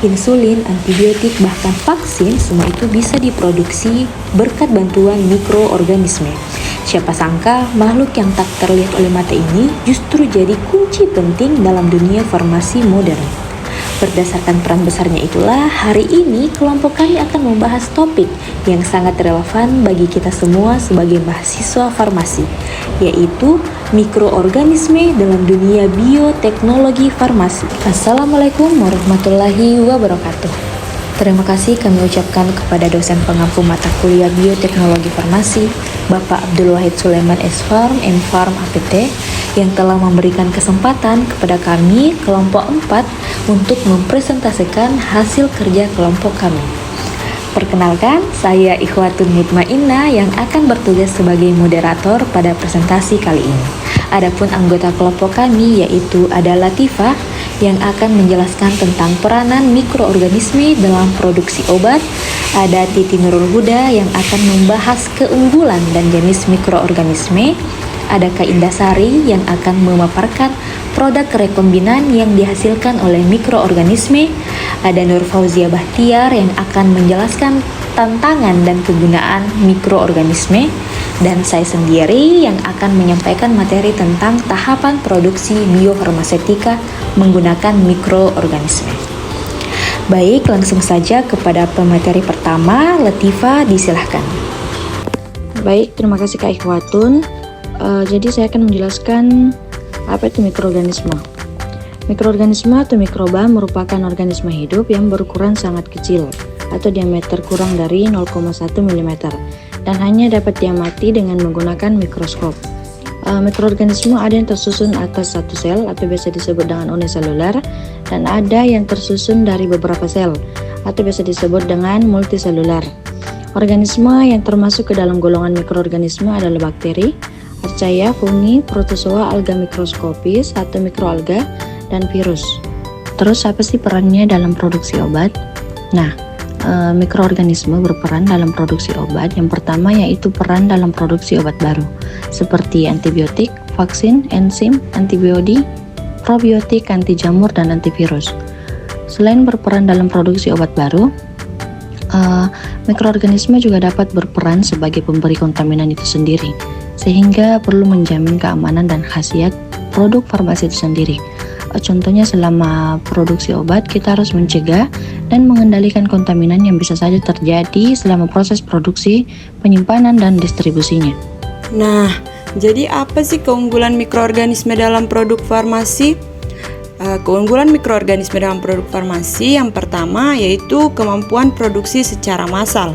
insulin, antibiotik, bahkan vaksin, semua itu bisa diproduksi berkat bantuan mikroorganisme. Siapa sangka makhluk yang tak terlihat oleh mata ini justru jadi kunci penting dalam dunia farmasi modern. Berdasarkan peran besarnya itulah, hari ini kelompok kami akan membahas topik yang sangat relevan bagi kita semua sebagai mahasiswa farmasi, yaitu mikroorganisme dalam dunia bioteknologi farmasi. Assalamualaikum warahmatullahi wabarakatuh. Terima kasih kami ucapkan kepada dosen pengampu mata kuliah Bioteknologi Farmasi, Bapak Abdul Wahid Sulaiman S.Farm, M.Farm APT, yang telah memberikan kesempatan kepada kami, kelompok 4, untuk mempresentasikan hasil kerja kelompok kami. Perkenalkan, saya Ikhwatun Mutmainnah yang akan bertugas sebagai moderator pada presentasi kali ini. Adapun anggota kelompok kami yaitu ada Latifah yang akan menjelaskan tentang peranan mikroorganisme dalam produksi obat, ada Titi Nurul Huda yang akan membahas keunggulan dan jenis mikroorganisme, ada Kak Indasari yang akan memaparkan produk rekombinan yang dihasilkan oleh mikroorganisme, ada Nur Fauzia Bahtiar yang akan menjelaskan tantangan dan kegunaan mikroorganisme, dan saya sendiri yang akan menyampaikan materi tentang tahapan produksi biofarmasetika menggunakan mikroorganisme. Baik, langsung saja kepada pemateri pertama, Latifah, disilahkan. Baik, terima kasih Kak Ikhwatun. Jadi saya akan menjelaskan apa itu mikroorganisme. Mikroorganisme atau mikroba merupakan organisme hidup yang berukuran sangat kecil atau diameter kurang dari 0,1 mm dan hanya dapat diamati dengan menggunakan mikroskop. Mikroorganisme ada yang tersusun atas satu sel atau biasa disebut dengan uniseluler, dan ada yang tersusun dari beberapa sel atau biasa disebut dengan multiseluler. Organisme yang termasuk ke dalam golongan mikroorganisme adalah bakteri, archaea, fungi, protozoa, alga mikroskopis atau mikroalga, dan virus. Terus apa sih perannya dalam produksi obat? Mikroorganisme berperan dalam produksi obat. Yang pertama yaitu peran dalam produksi obat baru seperti antibiotik, vaksin, enzim, antibodi, probiotik, anti jamur, dan antivirus. Selain berperan dalam produksi obat baru, mikroorganisme juga dapat berperan sebagai pemberi kontaminan itu sendiri, sehingga perlu menjamin keamanan dan khasiat produk farmasi itu sendiri. Contohnya selama produksi obat kita harus mencegah dan mengendalikan kontaminan yang bisa saja terjadi selama proses produksi, penyimpanan, dan distribusinya. Nah, jadi apa sih keunggulan mikroorganisme dalam produk farmasi? Keunggulan mikroorganisme dalam produk farmasi yang pertama yaitu kemampuan produksi secara massal.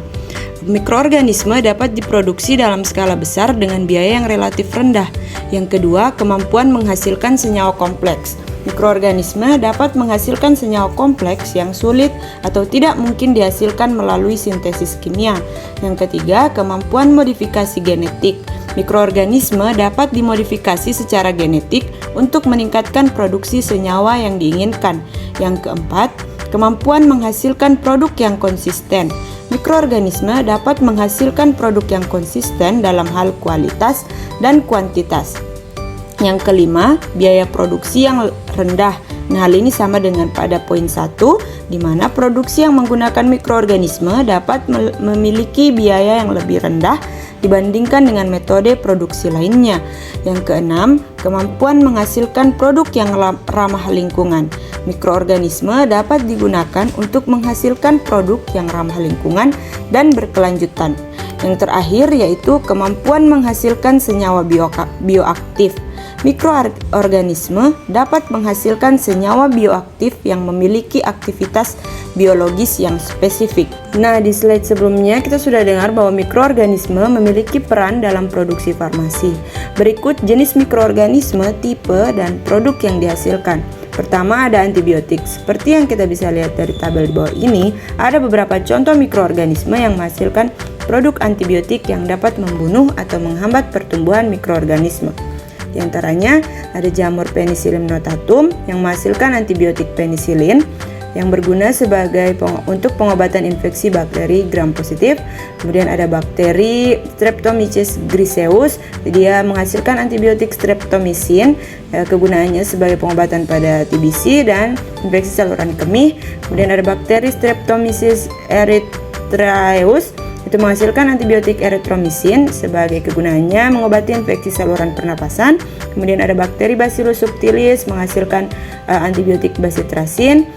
Mikroorganisme dapat diproduksi dalam skala besar dengan biaya yang relatif rendah. Yang kedua, kemampuan menghasilkan senyawa kompleks. Mikroorganisme dapat menghasilkan senyawa kompleks yang sulit atau tidak mungkin dihasilkan melalui sintesis kimia. Yang ketiga, kemampuan modifikasi genetik. Mikroorganisme dapat dimodifikasi secara genetik untuk meningkatkan produksi senyawa yang diinginkan. Yang keempat, kemampuan menghasilkan produk yang konsisten. Mikroorganisme dapat menghasilkan produk yang konsisten dalam hal kualitas dan kuantitas. Yang kelima, biaya produksi yang rendah. Nah, hal ini sama dengan pada poin 1, di mana produksi yang menggunakan mikroorganisme dapat memiliki biaya yang lebih rendah dibandingkan dengan metode produksi lainnya. Yang keenam, kemampuan menghasilkan produk yang ramah lingkungan. Mikroorganisme dapat digunakan untuk menghasilkan produk yang ramah lingkungan dan berkelanjutan. Yang terakhir yaitu kemampuan menghasilkan senyawa bioaktif. Mikroorganisme dapat menghasilkan senyawa bioaktif yang memiliki aktivitas biologis yang spesifik. Nah, di slide sebelumnya kita sudah dengar bahwa mikroorganisme memiliki peran dalam produksi farmasi. Berikut jenis mikroorganisme, tipe, dan produk yang dihasilkan. Pertama ada antibiotik. Seperti yang kita bisa lihat dari tabel di bawah ini, ada beberapa contoh mikroorganisme yang menghasilkan produk antibiotik yang dapat membunuh atau menghambat pertumbuhan mikroorganisme. Di antaranya ada jamur Penicillium notatum yang menghasilkan antibiotik penisilin, yang berguna untuk pengobatan infeksi bakteri gram positif. Kemudian ada bakteri Streptomyces griseus, dia menghasilkan antibiotik streptomycin, kegunaannya sebagai pengobatan pada TBC dan infeksi saluran kemih. Kemudian ada bakteri Streptomyces erythraeus, itu menghasilkan antibiotik erythromycin sebagai kegunaannya mengobati infeksi saluran pernapasan. Kemudian ada bakteri Bacillus subtilis menghasilkan antibiotik bacitracin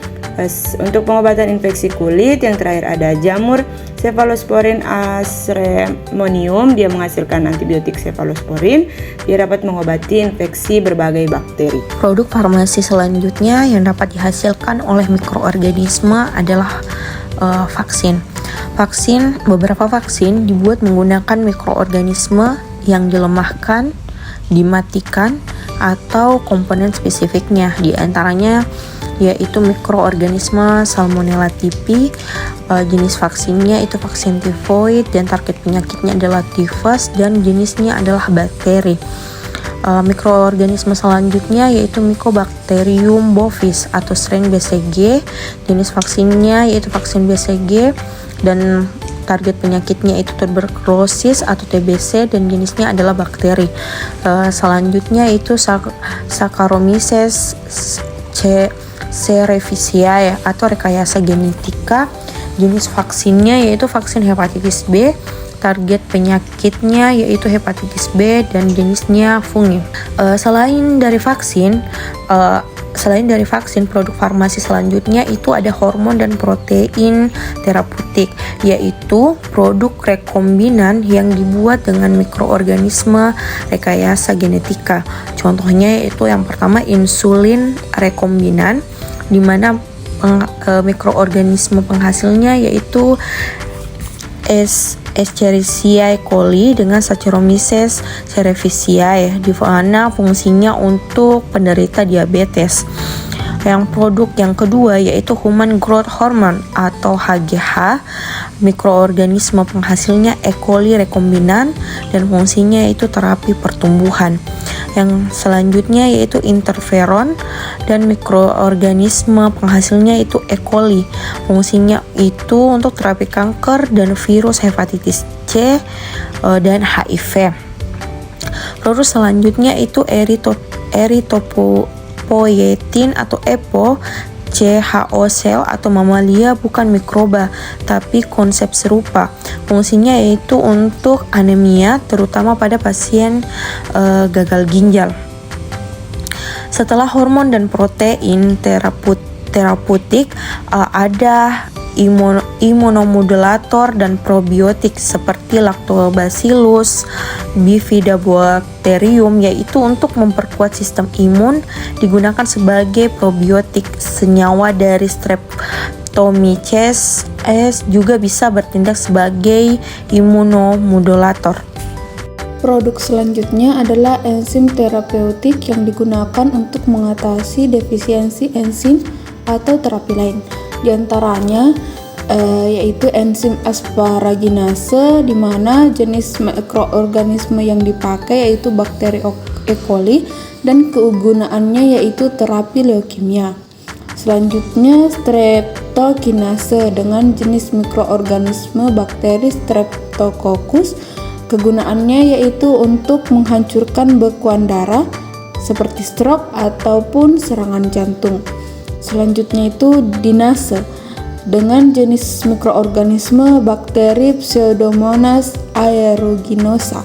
untuk pengobatan infeksi kulit. Yang terakhir ada jamur Cephalosporin asremonium, dia menghasilkan antibiotik cephalosporin, dia dapat mengobati infeksi berbagai bakteri. Produk farmasi selanjutnya yang dapat dihasilkan oleh mikroorganisme adalah vaksin. Beberapa vaksin dibuat menggunakan mikroorganisme yang dilemahkan, dimatikan, atau komponen spesifiknya. Di antaranya yaitu mikroorganisme Salmonella typhi, jenis vaksinnya itu vaksin tifoid dan target penyakitnya adalah tifus dan jenisnya adalah bakteri. Mikroorganisme selanjutnya yaitu Mycobacterium bovis atau strain BCG, jenis vaksinnya yaitu vaksin BCG dan target penyakitnya itu tuberkulosis atau TBC dan jenisnya adalah bakteri. Selanjutnya itu Saccharomyces cerevisiae atau rekayasa genetika, jenis vaksinnya yaitu vaksin hepatitis B, target penyakitnya yaitu hepatitis B dan jenisnya fungi. Selain dari vaksin, produk farmasi selanjutnya itu ada hormon dan protein terapeutik, yaitu produk rekombinan yang dibuat dengan mikroorganisme rekayasa genetika. Contohnya yaitu yang pertama insulin rekombinan, di mana mikroorganisme penghasilnya yaitu Escherichia coli dengan Saccharomyces cerevisiae, di mana fungsinya untuk penderita diabetes. Yang produk yang kedua yaitu Human Growth Hormone atau HGH, mikroorganisme penghasilnya E. coli rekombinan dan fungsinya yaitu terapi pertumbuhan. Yang selanjutnya yaitu interferon dan mikroorganisme penghasilnya itu E. coli. Fungsinya itu untuk terapi kanker dan virus hepatitis C dan HIV. Produk selanjutnya itu erythropoietin atau EPO, CHO cell atau mamalia bukan mikroba, tapi konsep serupa. Fungsinya yaitu untuk anemia, terutama pada pasien gagal ginjal. Setelah hormon dan protein terapeutik, ada imunomodulator dan probiotik seperti Lactobacillus bifidobacterium, yaitu untuk memperkuat sistem imun, digunakan sebagai probiotik. Senyawa dari Streptomyces juga bisa bertindak sebagai imunomodulator. Produk selanjutnya adalah enzim terapeutik yang digunakan untuk mengatasi defisiensi enzim atau terapi lain. Di antaranya yaitu enzim asparaginase, di mana jenis mikroorganisme yang dipakai yaitu bakteri E. coli dan kegunaannya yaitu terapi leukemia. Selanjutnya streptokinase dengan jenis mikroorganisme bakteri Streptococcus, kegunaannya yaitu untuk menghancurkan bekuan darah seperti stroke ataupun serangan jantung. Selanjutnya itu dinase dengan jenis mikroorganisme bakteri Pseudomonas aeruginosa.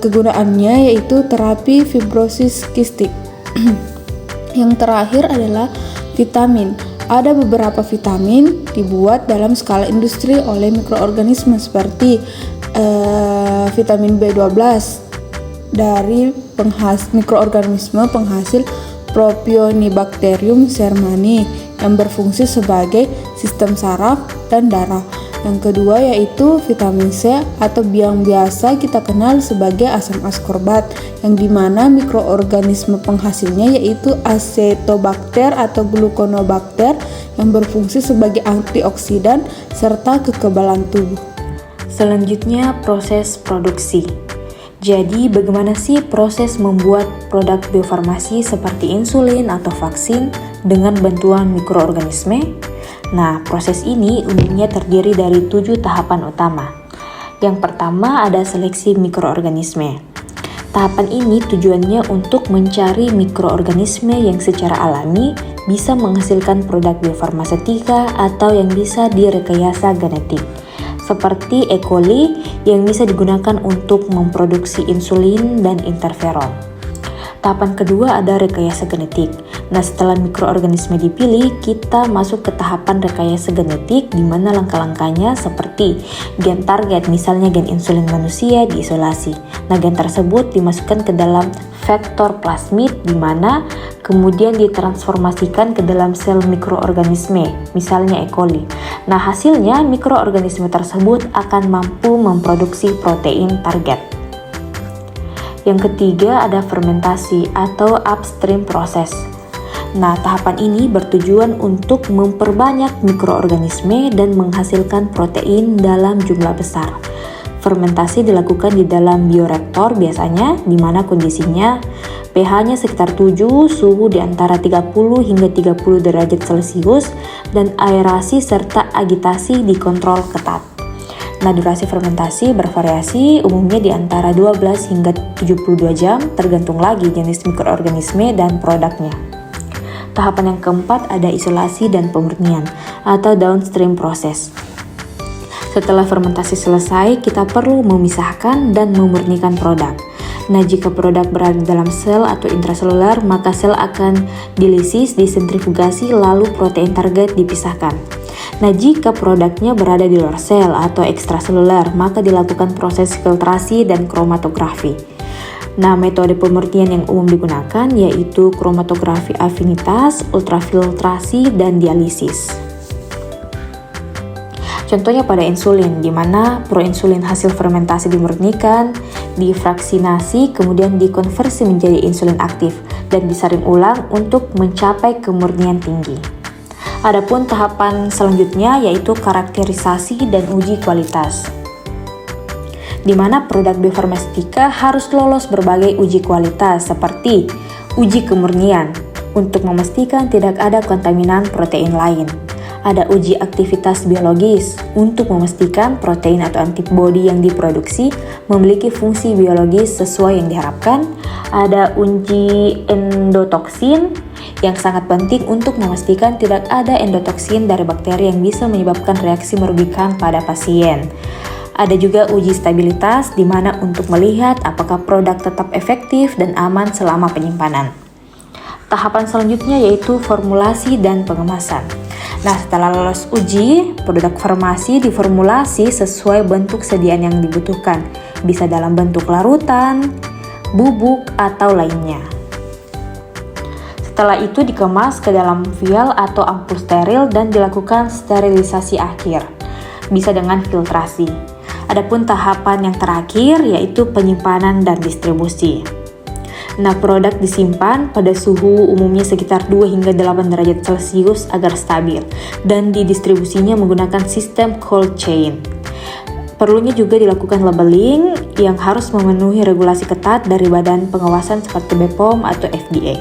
Kegunaannya yaitu terapi fibrosis kistik. Yang terakhir adalah vitamin. Ada beberapa vitamin dibuat dalam skala industri oleh mikroorganisme seperti vitamin B12 dari mikroorganisme penghasil Propionibacterium shermani yang berfungsi sebagai sistem saraf dan darah. Yang kedua yaitu vitamin C atau yang biasa kita kenal sebagai asam askorbat, yang dimana mikroorganisme penghasilnya yaitu Acetobacter atau Gluconobacter yang berfungsi sebagai antioksidan serta kekebalan tubuh. Selanjutnya proses produksi. Jadi bagaimana sih proses membuat produk biofarmasi seperti insulin atau vaksin dengan bantuan mikroorganisme? Nah, proses ini umumnya terdiri dari 7 tahapan utama. Yang pertama ada seleksi mikroorganisme. Tahapan ini tujuannya untuk mencari mikroorganisme yang secara alami bisa menghasilkan produk biofarmasetika atau yang bisa direkayasa genetik, seperti E. coli yang bisa digunakan untuk memproduksi insulin dan interferon. Tahapan kedua ada rekayasa genetik. Nah, setelah mikroorganisme dipilih, kita masuk ke tahapan rekayasa genetik di mana langkah-langkahnya seperti gen target, misalnya gen insulin manusia diisolasi. Nah, gen tersebut dimasukkan ke dalam vektor plasmid di mana kemudian ditransformasikan ke dalam sel mikroorganisme, misalnya E. coli. Nah, hasilnya mikroorganisme tersebut akan mampu memproduksi protein target. Yang ketiga ada fermentasi atau upstream proses. Nah, tahapan ini bertujuan untuk memperbanyak mikroorganisme dan menghasilkan protein dalam jumlah besar. Fermentasi dilakukan di dalam bioreaktor biasanya, di mana kondisinya pH-nya sekitar 7, suhu di antara 30 hingga 30 derajat Celcius, dan aerasi serta agitasi dikontrol ketat. Nah, durasi fermentasi bervariasi, umumnya di antara 12 hingga 72 jam, tergantung lagi jenis mikroorganisme dan produknya. Tahapan yang keempat ada isolasi dan pemurnian atau downstream proses. Setelah fermentasi selesai, kita perlu memisahkan dan memurnikan produk. Nah, jika produk berada dalam sel atau intraseluler, maka sel akan dilisis, disentrifugasi, lalu protein target dipisahkan. Nah, jika produknya berada di luar sel atau ekstraseluler, maka dilakukan proses filtrasi dan kromatografi. Nah, metode pemurnian yang umum digunakan yaitu kromatografi afinitas, ultrafiltrasi, dan dialisis. Contohnya pada insulin, di mana proinsulin hasil fermentasi dimurnikan, difraksinasi, kemudian dikonversi menjadi insulin aktif, dan disaring ulang untuk mencapai kemurnian tinggi. Adapun tahapan selanjutnya yaitu karakterisasi dan uji kualitas, di mana produk biofarmasetika harus lolos berbagai uji kualitas seperti uji kemurnian untuk memastikan tidak ada kontaminan protein lain. Ada uji aktivitas biologis untuk memastikan protein atau antibodi yang diproduksi memiliki fungsi biologis sesuai yang diharapkan. Ada uji endotoksin yang sangat penting untuk memastikan tidak ada endotoksin dari bakteri yang bisa menyebabkan reaksi merugikan pada pasien. Ada juga uji stabilitas di mana untuk melihat apakah produk tetap efektif dan aman selama penyimpanan. Tahapan selanjutnya yaitu formulasi dan pengemasan. Nah, setelah lolos uji, produk farmasi diformulasi sesuai bentuk sediaan yang dibutuhkan, bisa dalam bentuk larutan, bubuk, atau lainnya. Setelah itu dikemas ke dalam vial atau ampul steril dan dilakukan sterilisasi akhir, bisa dengan filtrasi. Adapun tahapan yang terakhir yaitu penyimpanan dan distribusi. Nah, produk disimpan pada suhu umumnya sekitar 2 hingga 8 derajat Celcius agar stabil, dan didistribusinya menggunakan sistem cold chain. Perlunya juga dilakukan labeling yang harus memenuhi regulasi ketat dari badan pengawasan seperti BPOM atau FDA.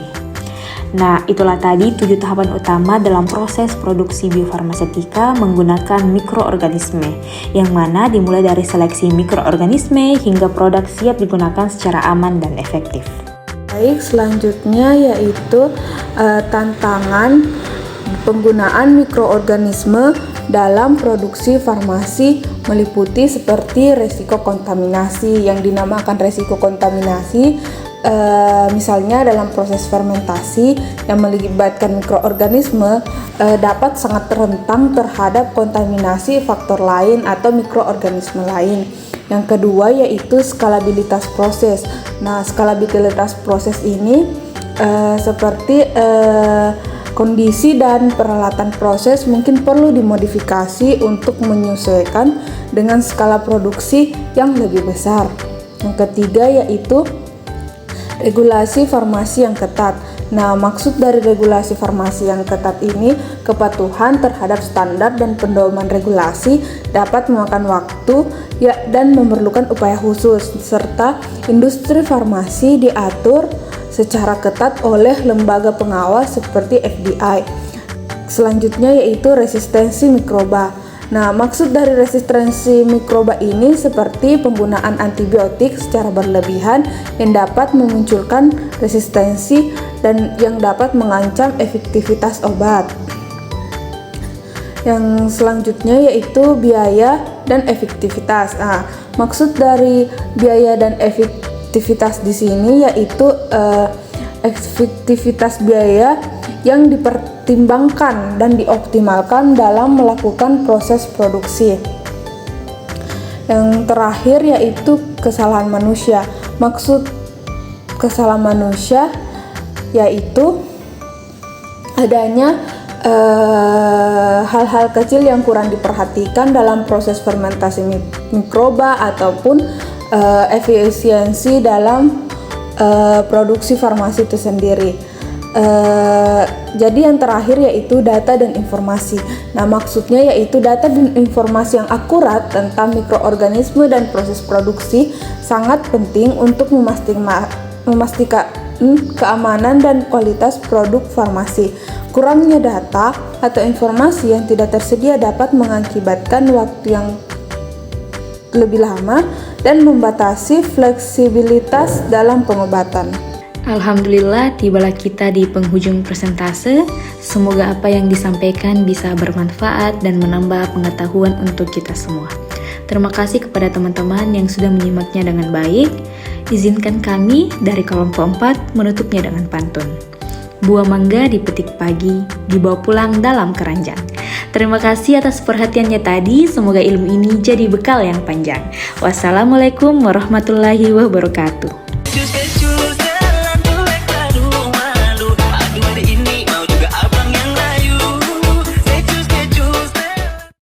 Nah, itulah tadi 7 tahapan utama dalam proses produksi biofarmasetika menggunakan mikroorganisme, yang mana dimulai dari seleksi mikroorganisme hingga produk siap digunakan secara aman dan efektif. Baik, selanjutnya yaitu tantangan penggunaan mikroorganisme dalam produksi farmasi meliputi seperti resiko kontaminasi. Yang dinamakan resiko kontaminasi misalnya dalam proses fermentasi yang melibatkan mikroorganisme dapat sangat rentan terhadap kontaminasi faktor lain atau mikroorganisme lain. Yang kedua yaitu skalabilitas proses. Nah, skalabilitas proses ini seperti kondisi dan peralatan proses mungkin perlu dimodifikasi untuk menyesuaikan dengan skala produksi yang lebih besar. Yang ketiga yaitu regulasi farmasi yang ketat. Nah, maksud dari regulasi farmasi yang ketat ini, kepatuhan terhadap standar dan pedoman regulasi dapat memakan waktu dan memerlukan upaya khusus, serta industri farmasi diatur secara ketat oleh lembaga pengawas seperti FDI. Selanjutnya yaitu resistensi mikroba. Nah, maksud dari resistensi mikroba ini seperti penggunaan antibiotik secara berlebihan yang dapat memunculkan resistensi dan yang dapat mengancam efektivitas obat. Yang selanjutnya yaitu biaya dan efektivitas. Nah, maksud dari biaya dan efektivitas di sini yaitu efektivitas biaya yang dipertimbangkan dan dioptimalkan dalam melakukan proses produksi. Yang terakhir yaitu kesalahan manusia. Maksud kesalahan manusia yaitu adanya hal-hal kecil yang kurang diperhatikan dalam proses fermentasi mikroba ataupun efisiensi dalam produksi farmasi itu sendiri. Jadi yang terakhir yaitu data dan informasi. Nah, maksudnya yaitu data dan informasi yang akurat tentang mikroorganisme dan proses produksi sangat penting untuk memastikan keamanan dan kualitas produk farmasi. Kurangnya data atau informasi yang tidak tersedia dapat mengakibatkan waktu yang lebih lama dan membatasi fleksibilitas dalam pengobatan. Alhamdulillah, tibalah kita di penghujung persentase. Semoga apa yang disampaikan bisa bermanfaat dan menambah pengetahuan untuk kita semua. Terima kasih kepada teman-teman yang sudah menyimaknya dengan baik. Izinkan kami dari kelompok 4 menutupnya dengan pantun. Buah mangga dipetik pagi, dibawa pulang dalam keranjang. Terima kasih atas perhatiannya tadi. Semoga ilmu ini jadi bekal yang panjang. Wassalamualaikum warahmatullahi wabarakatuh.